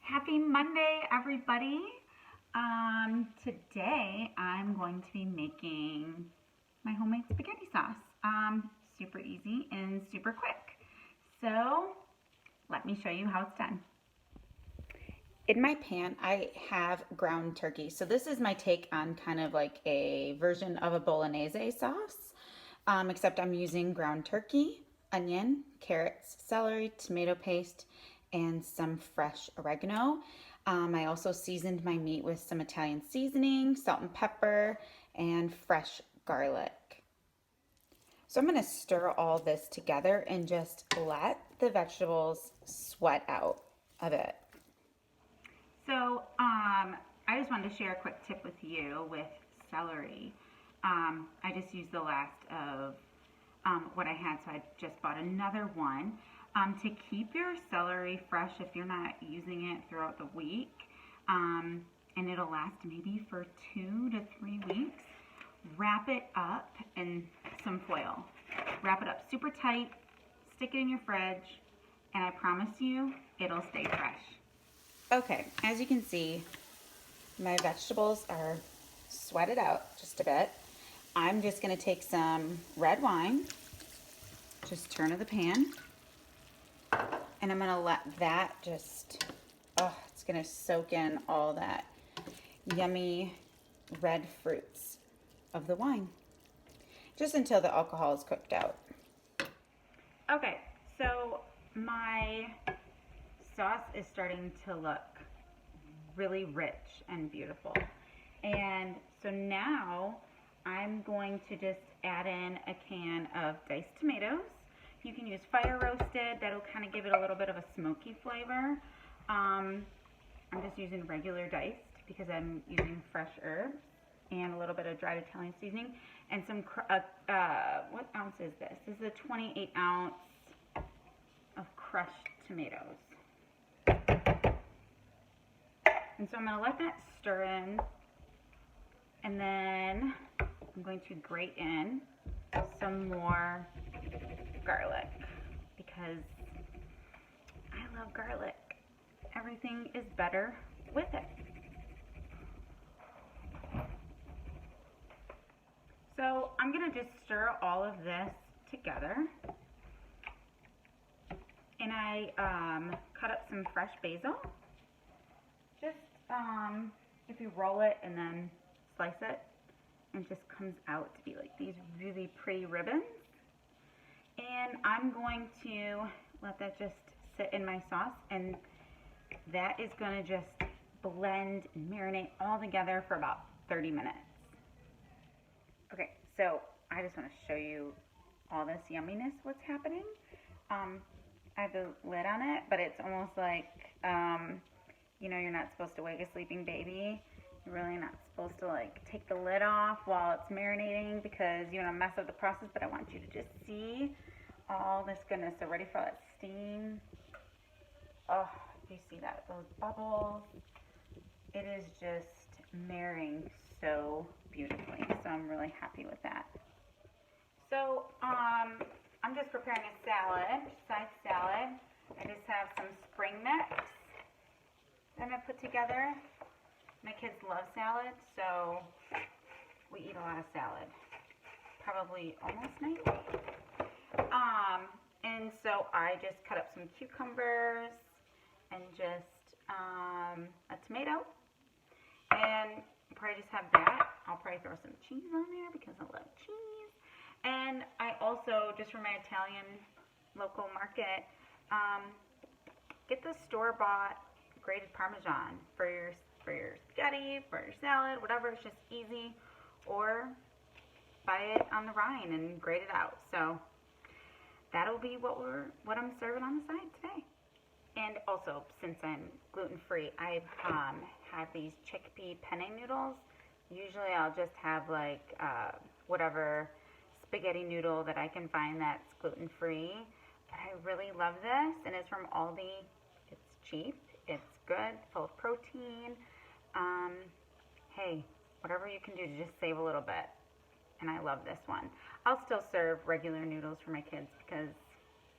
Happy Monday, everybody. Today I'm going to be making my homemade spaghetti sauce. Super easy and super quick. So let me show you how it's done. In my pan, I have ground turkey. So this is my take on kind of like a version of a Bolognese sauce, except I'm using ground turkey, onion, carrots, celery, tomato paste, and some fresh oregano. I also seasoned my meat with some Italian seasoning, salt and pepper, and fresh garlic. So I'm going to stir all this together and just let the vegetables sweat out a bit. So I just wanted to share a quick tip with you with celery. I just used the last of what I had, so I just bought another one. To keep your celery fresh if you're not using it throughout the week, and it'll last maybe for 2 to 3 weeks, wrap it up in some foil. Wrap it up super tight, stick it in your fridge, and I promise you, it'll stay fresh. Okay, as you can see, my vegetables are sweated out just a bit. I'm just gonna take some red wine, just turn of the pan, and I'm gonna let that just, it's gonna soak in all that yummy red fruits of the wine, just until the alcohol is cooked out. Okay, so my sauce is starting to look really rich and beautiful. And so now I'm going to just add in a can of diced tomatoes. You can use fire roasted, that'll kind of give it a little bit of a smoky flavor. I'm just using regular diced because I'm using fresh herbs and a little bit of dried Italian seasoning and some, what ounce is this? This is a 28 ounce of crushed tomatoes. And so I'm going to let that stir in, and then I'm going to grate in some more garlic because I love garlic. Everything is better with it. So I'm going to just stir all of this together. And I cut up some fresh basil. Just if you roll it and then slice it, it just comes out to be like these really pretty ribbons. And I'm going to let that just sit in my sauce, and that is going to just blend and marinate all together for about 30 minutes. Okay, so I just want to show you all this yumminess, what's happening. I have the lid on it, but it's almost like, you know, you're not supposed to wake a sleeping baby. You're really not supposed to like take the lid off while it's marinating because you want to mess up the process, but I want you to just see all this goodness. So ready for that steam. Oh, you see that? Those bubbles. It is just marrying so beautifully. So I'm really happy with that. So I'm just preparing a salad, side salad. I just have some spring mix that I'm going to put together. My kids love salad, so we eat a lot of salad, probably almost nightly. And so I just cut up some cucumbers and just a tomato, and I'll probably just have that. I'll probably throw some cheese on there because I love cheese. And I also, just from my Italian local market, get the store-bought grated Parmesan for your spaghetti, for your salad, whatever. It's just easy. Or buy it on the rind and grate it out. So that'll be what I'm serving on the side today. And also, since I'm gluten-free, I have these chickpea penne noodles. Usually I'll just have like whatever spaghetti noodle that I can find that's gluten-free. But I really love this, and it's from Aldi. It's cheap, it's good, full of protein. Hey, whatever you can do to just save a little bit. And I love this one. I'll still serve regular noodles for my kids because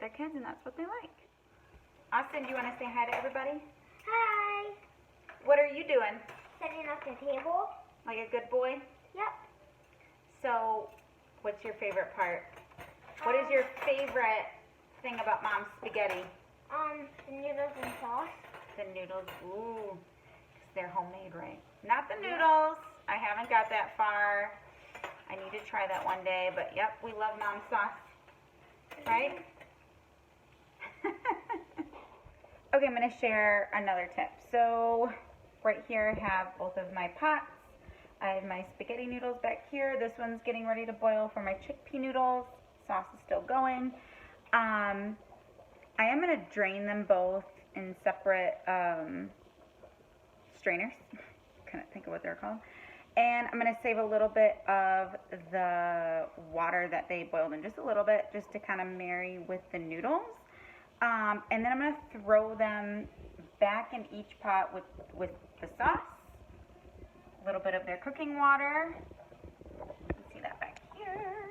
they're kids and that's what they like. Austin, do you want to say hi to everybody? Hi. What are you doing? Setting up the table. Like a good boy? Yep. So, what's your favorite part? What is your favorite thing about Mom's spaghetti? The noodles and sauce. The noodles, ooh, 'cause they're homemade, right? Not the noodles. I haven't got that far. I need to try that one day, but yep, we love Mom's sauce, right? Okay, I'm going to share another tip. So, right here I have both of my pots. I have my spaghetti noodles back here. This one's getting ready to boil for my chickpea noodles. Sauce is still going. I am going to drain them both in separate strainers. Couldn't think of what they're called. And I'm going to save a little bit of the water that they boiled in, just a little bit, just to kind of marry with the noodles. And then I'm going to throw them back in each pot with the sauce, a little bit of their cooking water. You can see that back here.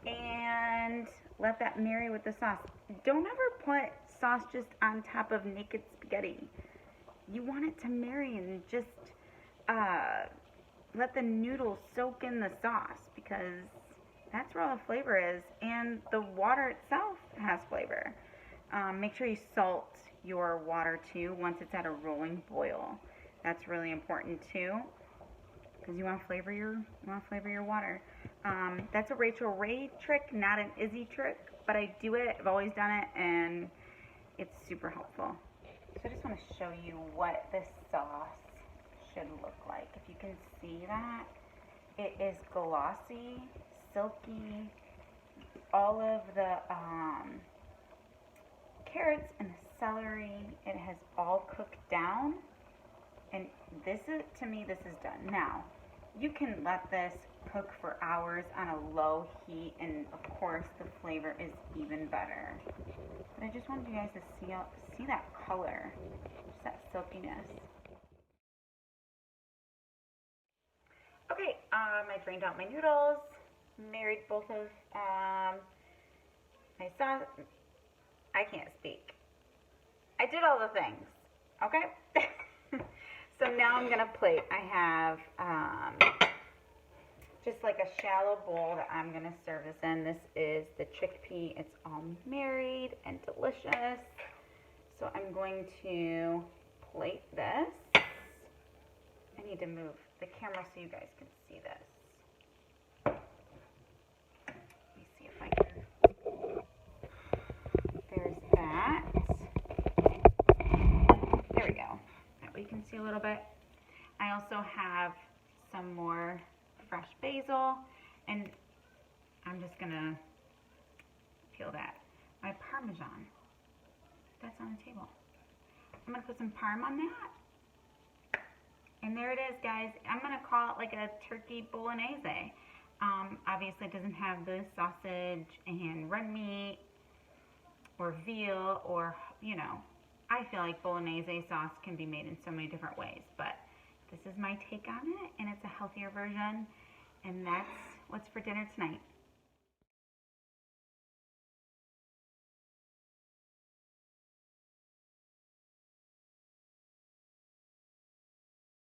And let that marry with the sauce. Don't ever put sauce just on top of naked spaghetti. You want it to marry and just let the noodles soak in the sauce, because that's where all the flavor is, and the water itself has flavor. Make sure you salt your water too once it's at a rolling boil. That's really important too, because you want to flavor your water. That's a Rachel Ray trick, not an Izzy trick, but I do it. I've always done it, and it's super helpful. So I just want to show you what this sauce should look like. If you can see that, it is glossy, silky. All of the carrots and the celery, it has all cooked down, and this is, to me, this is done. Now, you can let this cook for hours on a low heat, and of course the flavor is even better. But I just wanted you guys to see that color, just that silkiness. Okay, I drained out my noodles, married both of my sauce. I can't speak. I did all the things, okay? So now I'm gonna plate. I have just like a shallow bowl that I'm gonna serve this in. This is the chickpea. It's all married and delicious. So I'm going to plate this. I need to move the camera so you guys can see this. Let me see if I can. There's that. There we go. That way you can see a little bit. I also have some more fresh basil, and I'm just gonna peel that. My Parmesan, that's on the table. I'm gonna put some parm on that. And there it is, guys. I'm gonna call it like a turkey bolognese. Obviously it doesn't have the sausage and red meat or veal, or, you know, I feel like bolognese sauce can be made in so many different ways, but this is my take on it, and it's a healthier version, and that's what's for dinner tonight.